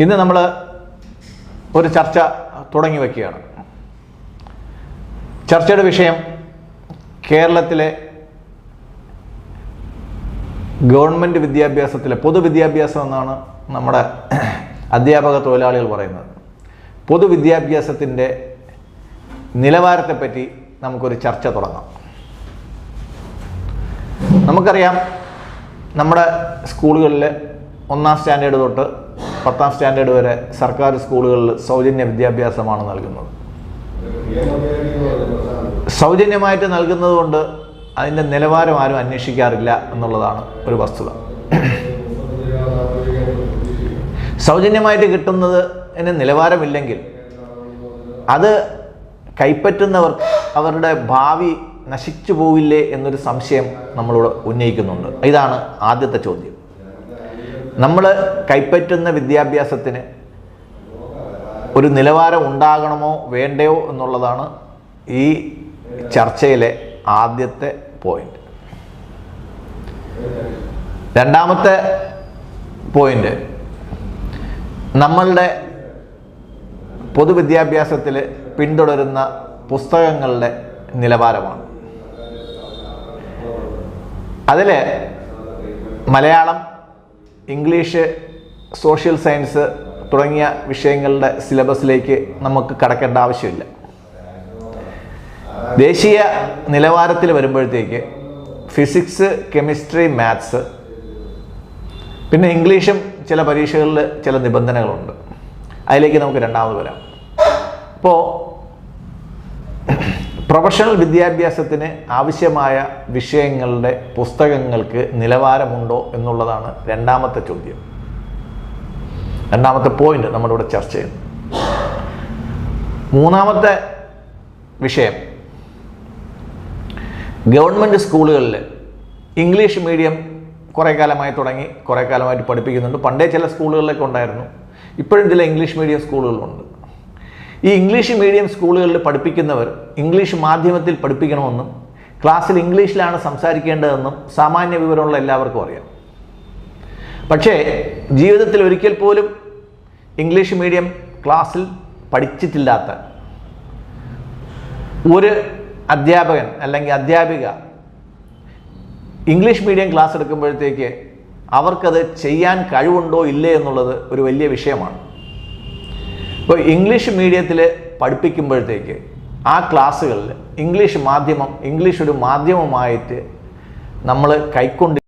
ഇന്ന് നമ്മൾ ഒരു ചർച്ച തുടങ്ങി വയ്ക്കുകയാണ്. ചർച്ചയുടെ വിഷയം കേരളത്തിലെ ഗവൺമെൻറ് വിദ്യാഭ്യാസത്തിലെ പൊതുവിദ്യാഭ്യാസം എന്നാണ് നമ്മുടെ അധ്യാപക തൊഴിലാളികൾ പറയുന്നത്. പൊതുവിദ്യാഭ്യാസത്തിൻ്റെ നിലവാരത്തെപ്പറ്റി നമുക്കൊരു ചർച്ച തുടങ്ങാം. നമുക്കറിയാം, നമ്മുടെ സ്കൂളുകളിൽ 1ാം സ്റ്റാൻഡേർഡ് തൊട്ട് 10ാം സ്റ്റാൻഡേർഡ് വരെ സർക്കാർ സ്കൂളുകളിൽ സൗജന്യ വിദ്യാഭ്യാസമാണ് നൽകുന്നത്. സൗജന്യമായിട്ട് നൽകുന്നത് കൊണ്ട് അതിൻ്റെ നിലവാരം ആരും അന്വേഷിക്കാറില്ല എന്നുള്ളതാണ് ഒരു വസ്തുത. സൗജന്യമായിട്ട് കിട്ടുന്നതിന് നിലവാരമില്ലെങ്കിൽ അത് കൈപ്പറ്റുന്നവർ അവരുടെ ഭാവി നശിച്ചു പോവില്ലേ എന്നൊരു സംശയം നമ്മളോട് ഉന്നയിക്കുന്നുണ്ട്. ഇതാണ് ആദ്യത്തെ ചോദ്യം. നമ്മൾ കൈപ്പറ്റുന്ന വിദ്യാഭ്യാസത്തിന് ഒരു നിലവാരം ഉണ്ടാകണമോ വേണ്ടയോ എന്നുള്ളതാണ് ഈ ചർച്ചയിലെ ആദ്യത്തെ പോയിന്റ്. രണ്ടാമത്തെ പോയിന്റ് നമ്മളുടെ പൊതുവിദ്യാഭ്യാസത്തിൽ പിന്തുടരുന്ന പുസ്തകങ്ങളുടെ നിലവാരമാണ്. അതിൽ മലയാളം, ഇംഗ്ലീഷ്, സോഷ്യൽ സയൻസ് തുടങ്ങിയ വിഷയങ്ങളുടെ സിലബസിലേക്ക് നമുക്ക് കടക്കേണ്ട ആവശ്യമില്ല. ദേശീയ നിലവാരത്തിൽ വരുമ്പോഴത്തേക്ക് ഫിസിക്സ്, കെമിസ്ട്രി, മാത്സ്, പിന്നെ ഇംഗ്ലീഷും ചില പരീക്ഷകളിൽ ചില നിബന്ധനകളുണ്ട്. അതിലേക്ക് നമുക്ക് രണ്ടാമത് വരാം. അപ്പോൾ പ്രൊഫഷണൽ വിദ്യാഭ്യാസത്തിന് ആവശ്യമായ വിഷയങ്ങളുടെ പുസ്തകങ്ങൾക്ക് നിലവാരമുണ്ടോ എന്നുള്ളതാണ് രണ്ടാമത്തെ ചോദ്യം, രണ്ടാമത്തെ പോയിന്റ് നമ്മളിവിടെ ചർച്ച ചെയ്യുന്നു. മൂന്നാമത്തെ വിഷയം, ഗവൺമെൻറ് സ്കൂളുകളിൽ ഇംഗ്ലീഷ് മീഡിയം കുറേ കാലമായി തുടങ്ങി, കുറേ കാലമായിട്ട് പഠിപ്പിക്കുന്നുണ്ട്. പണ്ടേ ചില സ്കൂളുകളിലൊക്കെ ഉണ്ടായിരുന്നു, ഇപ്പോഴും ചില ഇംഗ്ലീഷ് മീഡിയം സ്കൂളുകളുണ്ട്. ഈ ഇംഗ്ലീഷ് മീഡിയം സ്കൂളുകളിൽ പഠിപ്പിക്കുന്നവർ ഇംഗ്ലീഷ് മാധ്യമത്തിൽ പഠിപ്പിക്കണമെന്നും ക്ലാസ്സിൽ ഇംഗ്ലീഷിലാണ് സംസാരിക്കേണ്ടതെന്നും സാമാന്യ വിവരമുള്ള എല്ലാവർക്കും അറിയാം. പക്ഷേ ജീവിതത്തിൽ ഒരിക്കൽ പോലും ഇംഗ്ലീഷ് മീഡിയം ക്ലാസ്സിൽ പഠിച്ചിട്ടില്ലാത്ത ഒരു അധ്യാപകൻ അല്ലെങ്കിൽ അധ്യാപിക ഇംഗ്ലീഷ് മീഡിയം ക്ലാസ് എടുക്കുമ്പോഴത്തേക്ക് അവർക്കത് ചെയ്യാൻ കഴിവുണ്ടോ ഇല്ലേ എന്നുള്ളത് ഒരു വലിയ വിഷയമാണ്. ഇപ്പോൾ ഇംഗ്ലീഷ് മീഡിയത്തിൽ പഠിപ്പിക്കുമ്പോഴത്തേക്ക് ആ ക്ലാസ്സുകളിൽ ഇംഗ്ലീഷ് ഒരു മാധ്യമമായിട്ട് നമ്മൾ കൈക്കൊണ്ട്